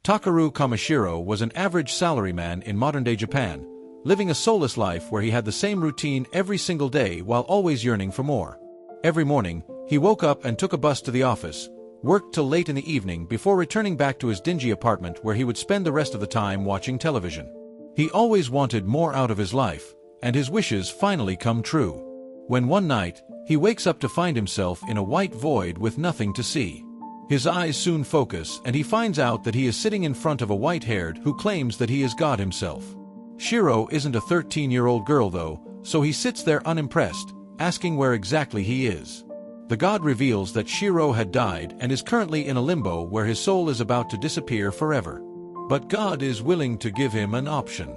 Takeru Kamishiro was an average salaryman in modern-day Japan, living a soulless life where he had the same routine every single day while always yearning for more. Every morning, he woke up and took a bus to the office, worked till late in the evening before returning back to his dingy apartment where he would spend the rest of the time watching television. He always wanted more out of his life, and his wishes finally come true. When one night, he wakes up to find himself in a white void with nothing to see. His eyes soon focus and he finds out that he is sitting in front of a white-haired who claims that he is God himself. Shiro isn't a 13-year-old girl though, so he sits there unimpressed, asking where exactly he is. The god reveals that Shiro had died and is currently in a limbo where his soul is about to disappear forever. But God is willing to give him an option.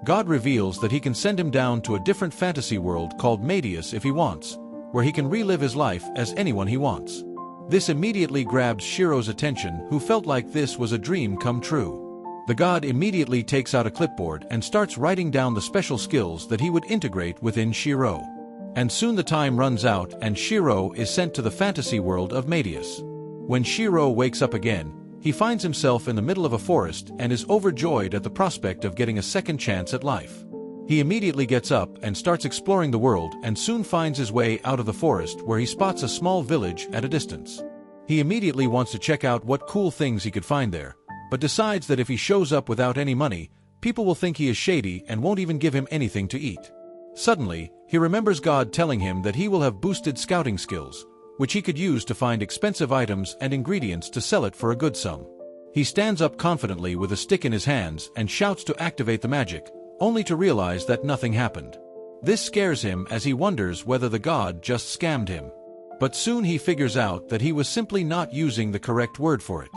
God reveals that he can send him down to a different fantasy world called Animedesu if he wants, where he can relive his life as anyone he wants. This immediately grabs Shiro's attention, who felt like this was a dream come true. The god immediately takes out a clipboard and starts writing down the special skills that he would integrate within Shiro. And soon the time runs out and Shiro is sent to the fantasy world of Animedesu. When Shiro wakes up again, he finds himself in the middle of a forest and is overjoyed at the prospect of getting a second chance at life. He immediately gets up and starts exploring the world and soon finds his way out of the forest where he spots a small village at a distance. He immediately wants to check out what cool things he could find there, but decides that if he shows up without any money, people will think he is shady and won't even give him anything to eat. Suddenly, he remembers God telling him that he will have boosted scouting skills, which he could use to find expensive items and ingredients to sell it for a good sum. He stands up confidently with a stick in his hands and shouts to activate the magic, only to realize that nothing happened. This scares him as he wonders whether the god just scammed him. But soon he figures out that he was simply not using the correct word for it.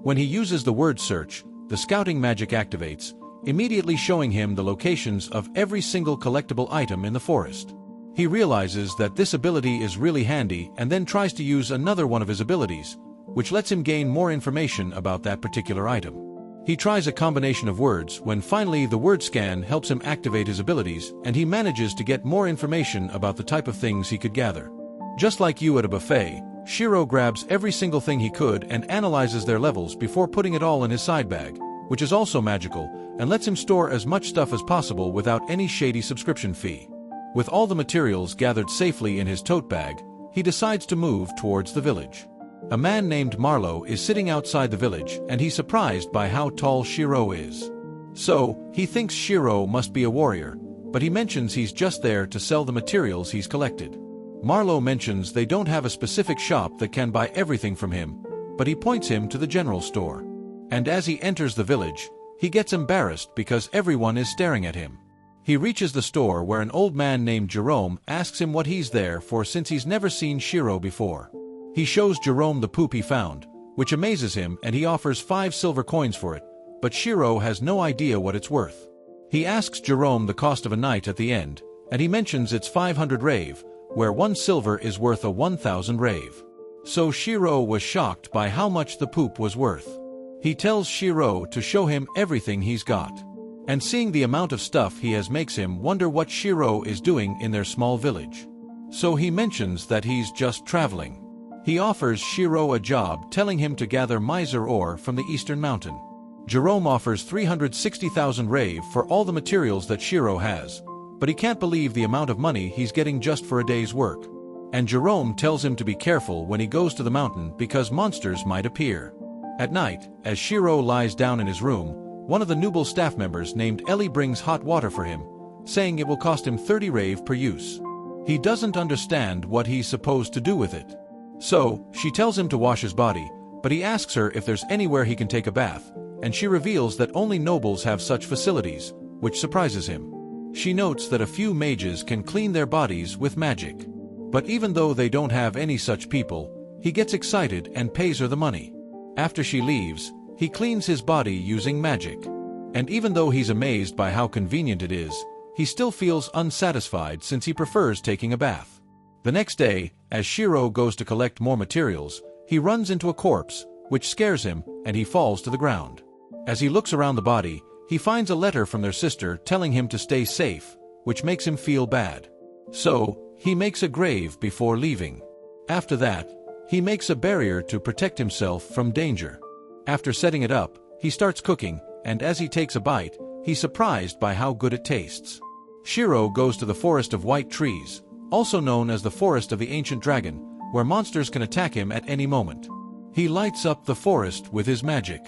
When he uses the word search, the scouting magic activates, immediately showing him the locations of every single collectible item in the forest. He realizes that this ability is really handy and then tries to use another one of his abilities, which lets him gain more information about that particular item. He tries a combination of words when finally the word scan helps him activate his abilities and he manages to get more information about the type of things he could gather. Just like you at a buffet, Shiro grabs every single thing he could and analyzes their levels before putting it all in his side bag, which is also magical, and lets him store as much stuff as possible without any shady subscription fee. With all the materials gathered safely in his tote bag, he decides to move towards the village. A man named Marlowe is sitting outside the village and he's surprised by how tall Shiro is. So, he thinks Shiro must be a warrior, but he mentions he's just there to sell the materials he's collected. Marlowe mentions they don't have a specific shop that can buy everything from him, but he points him to the general store. And as he enters the village, he gets embarrassed because everyone is staring at him. He reaches the store where an old man named Jerome asks him what he's there for since he's never seen Shiro before. He shows Jerome the poop he found, which amazes him and he offers 5 silver coins for it, but Shiro has no idea what it's worth. He asks Jerome the cost of a night at the end, and he mentions it's 500 rave, where 1 silver is worth a 1,000 rave. So Shiro was shocked by how much the poop was worth. He tells Shiro to show him everything he's got. And seeing the amount of stuff he has makes him wonder what Shiro is doing in their small village. So he mentions that he's just traveling. He offers Shiro a job telling him to gather miser ore from the eastern mountain. Jerome offers 360,000 rave for all the materials that Shiro has, but he can't believe the amount of money he's getting just for a day's work. And Jerome tells him to be careful when he goes to the mountain because monsters might appear. At night, as Shiro lies down in his room, one of the Noble staff members named Ellie brings hot water for him, saying it will cost him 30 rave per use. He doesn't understand what he's supposed to do with it. So, she tells him to wash his body, but he asks her if there's anywhere he can take a bath, and she reveals that only nobles have such facilities, which surprises him. She notes that a few mages can clean their bodies with magic. But even though they don't have any such people, he gets excited and pays her the money. After she leaves, he cleans his body using magic. And even though he's amazed by how convenient it is, he still feels unsatisfied since he prefers taking a bath. The next day, as Shiro goes to collect more materials, he runs into a corpse, which scares him, and he falls to the ground. As he looks around the body, he finds a letter from their sister telling him to stay safe, which makes him feel bad. So, he makes a grave before leaving. After that, he makes a barrier to protect himself from danger. After setting it up, He starts cooking, and as he takes a bite, he's surprised by how good it tastes. Shiro goes to the Forest of White Trees, also known as the Forest of the Ancient Dragon, where monsters can attack him at any moment. He lights up the forest with his magic,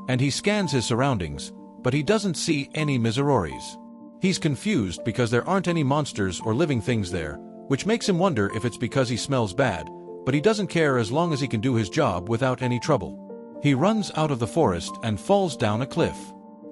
and he scans his surroundings, but he doesn't see any Mizuroris. He's confused because there aren't any monsters or living things there, which makes him wonder if it's because he smells bad, but he doesn't care as long as he can do his job without any trouble. He runs out of the forest and falls down a cliff.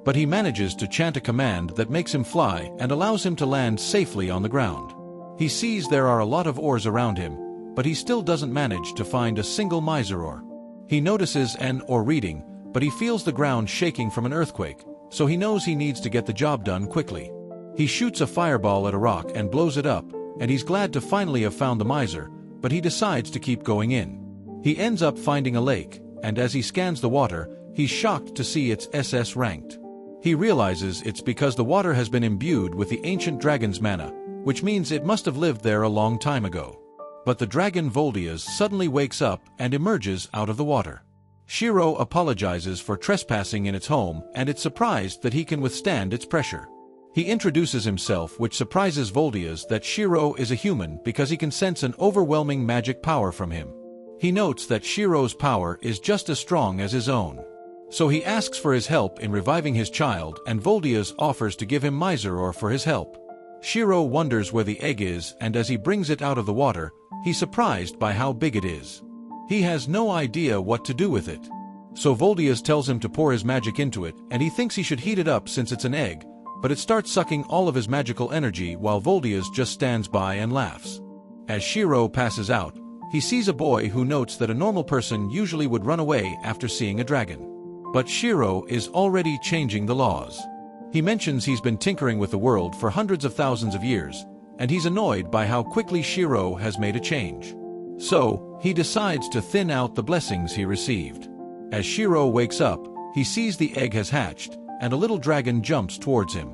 But he manages to chant a command that makes him fly and allows him to land safely on the ground. He sees there are a lot of ores around him, but he still doesn't manage to find a single Mizuror. He notices an ore reading, but he feels the ground shaking from an earthquake, so he knows he needs to get the job done quickly. He shoots a fireball at a rock and blows it up, and he's glad to finally have found the Mizur, but he decides to keep going in. He ends up finding a lake, and as he scans the water, he's shocked to see it's SS ranked. He realizes it's because the water has been imbued with the ancient dragon's mana, which means it must have lived there a long time ago. But the dragon Voldias suddenly wakes up and emerges out of the water. Shiro apologizes for trespassing in its home, and it's surprised that he can withstand its pressure. He introduces himself, which surprises Voldias that Shiro is a human because he can sense an overwhelming magic power from him. He notes that Shiro's power is just as strong as his own. So he asks for his help in reviving his child, and Voldias offers to give him Mizuror for his help. Shiro wonders where the egg is, and as he brings it out of the water, he's surprised by how big it is. He has no idea what to do with it. So Voldias tells him to pour his magic into it, and he thinks he should heat it up since it's an egg, but it starts sucking all of his magical energy while Voldias just stands by and laughs. As Shiro passes out, he sees a boy who notes that a normal person usually would run away after seeing a dragon. But Shiro is already changing the laws. He mentions he's been tinkering with the world for hundreds of thousands of years, and he's annoyed by how quickly Shiro has made a change. So, he decides to thin out the blessings he received. As Shiro wakes up, he sees the egg has hatched, and a little dragon jumps towards him.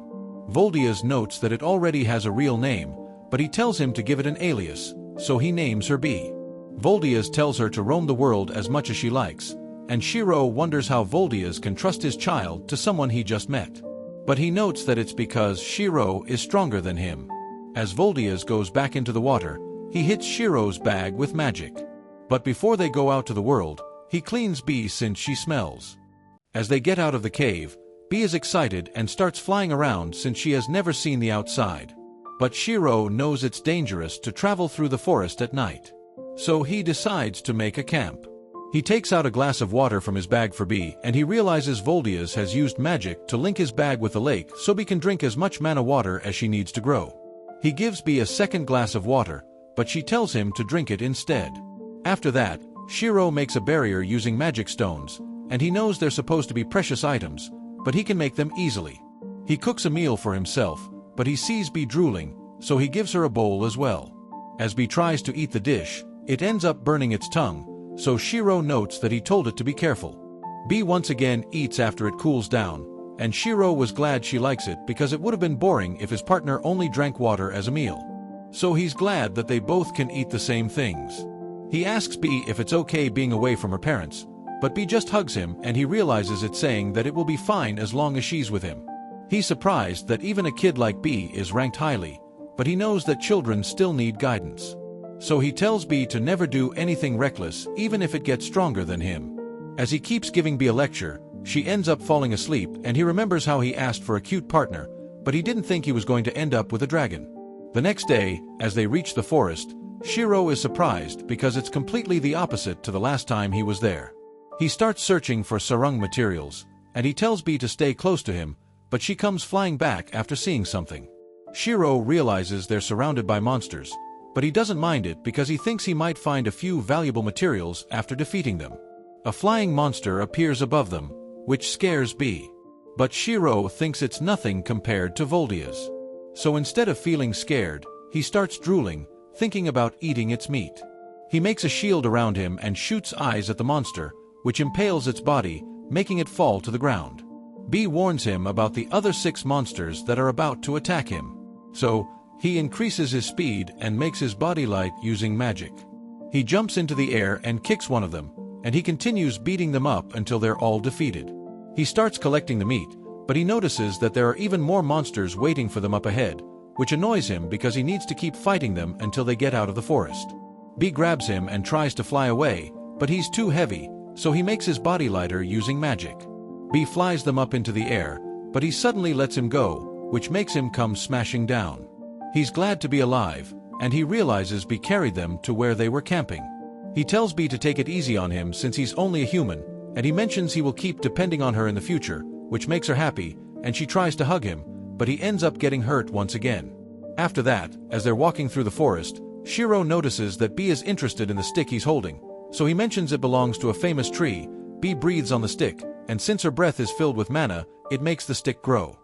Voldias notes that it already has a real name, but he tells him to give it an alias, so he names her Bee. Voldias tells her to roam the world as much as she likes, and Shiro wonders how Voldias can trust his child to someone he just met. But he notes that it's because Shiro is stronger than him. As Voldias goes back into the water, he hits Shiro's bag with magic. But before they go out to the world, he cleans Bee since she smells. As they get out of the cave, Bee is excited and starts flying around since she has never seen the outside. But Shiro knows it's dangerous to travel through the forest at night. So he decides to make a camp. He takes out a glass of water from his bag for Bee, and he realizes Voldias has used magic to link his bag with the lake so Bee can drink as much mana water as she needs to grow. He gives Bee a second glass of water, but she tells him to drink it instead. After that, Shiro makes a barrier using magic stones, and he knows they're supposed to be precious items, but he can make them easily. He cooks a meal for himself, but he sees Bee drooling, so he gives her a bowl as well. As Bee tries to eat the dish, it ends up burning its tongue, so Shiro notes that he told it to be careful. Bee once again eats after it cools down, and Shiro was glad she likes it because it would have been boring if his partner only drank water as a meal. So he's glad that they both can eat the same things. He asks Bee if it's okay being away from her parents, but Bee just hugs him and he realizes it's saying that it will be fine as long as she's with him. He's surprised that even a kid like Bee is ranked highly, but he knows that children still need guidance. So he tells Bee to never do anything reckless even if it gets stronger than him. As he keeps giving Bee a lecture, she ends up falling asleep and he remembers how he asked for a cute partner, but he didn't think he was going to end up with a dragon. The next day, as they reach the forest, Shiro is surprised because it's completely the opposite to the last time he was there. He starts searching for sarung materials, and he tells Bee to stay close to him, but she comes flying back after seeing something. Shiro realizes they're surrounded by monsters, but he doesn't mind it because he thinks he might find a few valuable materials after defeating them. A flying monster appears above them, which scares Bee. But Shiro thinks it's nothing compared to Voldias. So instead of feeling scared, he starts drooling, thinking about eating its meat. He makes a shield around him and shoots eyes at the monster, which impales its body, making it fall to the ground. Bee warns him about the other 6 monsters that are about to attack him. So, he increases his speed and makes his body light using magic. He jumps into the air and kicks one of them, and he continues beating them up until they're all defeated. He starts collecting the meat, but he notices that there are even more monsters waiting for them up ahead, which annoys him because he needs to keep fighting them until they get out of the forest. B grabs him and tries to fly away, but he's too heavy, so he makes his body lighter using magic. B flies them up into the air, but he suddenly lets him go, which makes him come smashing down. He's glad to be alive, and he realizes B carried them to where they were camping. He tells B to take it easy on him since he's only a human, and he mentions he will keep depending on her in the future, which makes her happy, and she tries to hug him, but he ends up getting hurt once again. After that, as they're walking through the forest, Shiro notices that B is interested in the stick he's holding, so he mentions it belongs to a famous tree. B breathes on the stick, and since her breath is filled with mana, it makes the stick grow.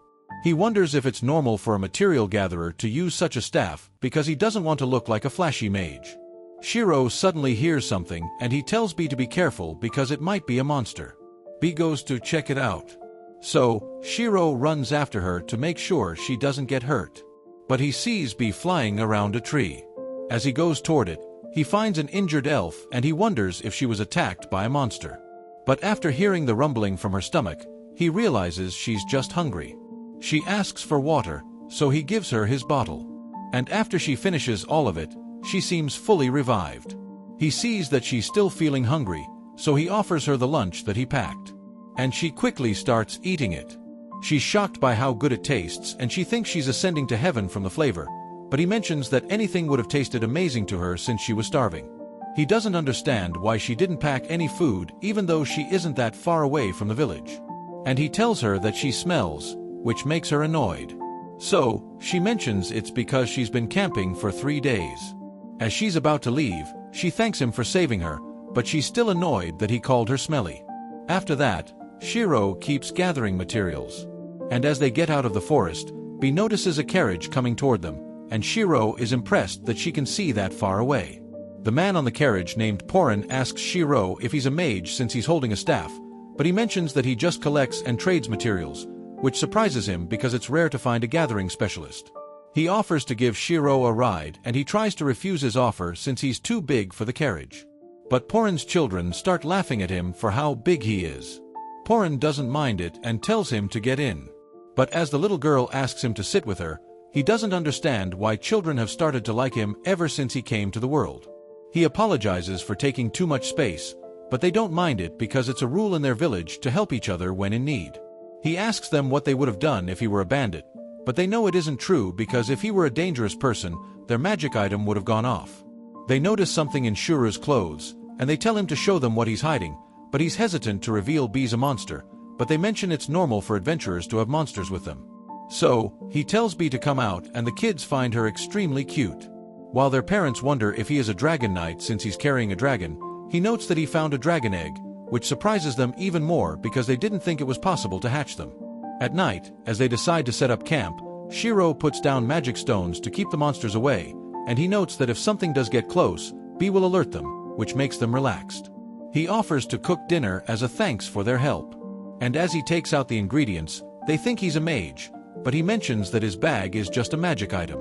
He wonders if it's normal for a material gatherer to use such a staff because he doesn't want to look like a flashy mage. Shiro suddenly hears something and he tells B to be careful because it might be a monster. B goes to check it out. So, Shiro runs after her to make sure she doesn't get hurt. But he sees B flying around a tree. As he goes toward it, he finds an injured elf and he wonders if she was attacked by a monster. But after hearing the rumbling from her stomach, he realizes she's just hungry. She asks for water, so he gives her his bottle. And after she finishes all of it, she seems fully revived. He sees that she's still feeling hungry, so he offers her the lunch that he packed. And she quickly starts eating it. She's shocked by how good it tastes and she thinks she's ascending to heaven from the flavor, but he mentions that anything would have tasted amazing to her since she was starving. He doesn't understand why she didn't pack any food even though she isn't that far away from the village. And he tells her that she smells, which makes her annoyed. So, she mentions it's because she's been camping for 3 days. As she's about to leave, she thanks him for saving her, but she's still annoyed that he called her smelly. After that, Shiro keeps gathering materials. And as they get out of the forest, B notices a carriage coming toward them, and Shiro is impressed that she can see that far away. The man on the carriage named Porin asks Shiro if he's a mage since he's holding a staff, but he mentions that he just collects and trades materials, which surprises him because it's rare to find a gathering specialist. He offers to give Shiro a ride and he tries to refuse his offer since he's too big for the carriage. But Porin's children start laughing at him for how big he is. Porin doesn't mind it and tells him to get in. But as the little girl asks him to sit with her, he doesn't understand why children have started to like him ever since he came to the world. He apologizes for taking too much space, but they don't mind it because it's a rule in their village to help each other when in need. He asks them what they would have done if he were a bandit, but they know it isn't true because if he were a dangerous person, their magic item would have gone off. They notice something in Shuru's clothes, and they tell him to show them what he's hiding, but he's hesitant to reveal B's a monster, but they mention it's normal for adventurers to have monsters with them. So, he tells B to come out and the kids find her extremely cute. While their parents wonder if he is a dragon knight since he's carrying a dragon, he notes that he found a dragon egg, which surprises them even more because they didn't think it was possible to hatch them. At night, as they decide to set up camp, Shiro puts down magic stones to keep the monsters away, and he notes that if something does get close, B will alert them, which makes them relaxed. He offers to cook dinner as a thanks for their help. And as he takes out the ingredients, they think he's a mage, but he mentions that his bag is just a magic item.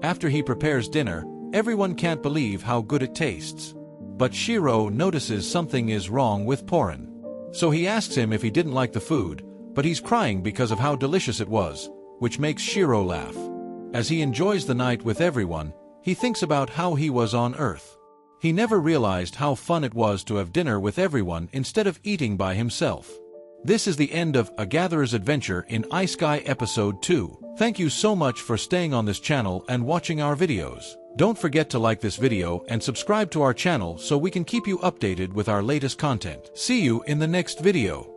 After he prepares dinner, everyone can't believe how good it tastes. But Shiro notices something is wrong with Porin. So he asks him if he didn't like the food, but he's crying because of how delicious it was, which makes Shiro laugh. As he enjoys the night with everyone, he thinks about how he was on Earth. He never realized how fun it was to have dinner with everyone instead of eating by himself. This is the end of A Gatherer's Adventure in Isekai Episode 2. Thank you so much for staying on this channel and watching our videos. Don't forget to like this video and subscribe to our channel so we can keep you updated with our latest content. See you in the next video.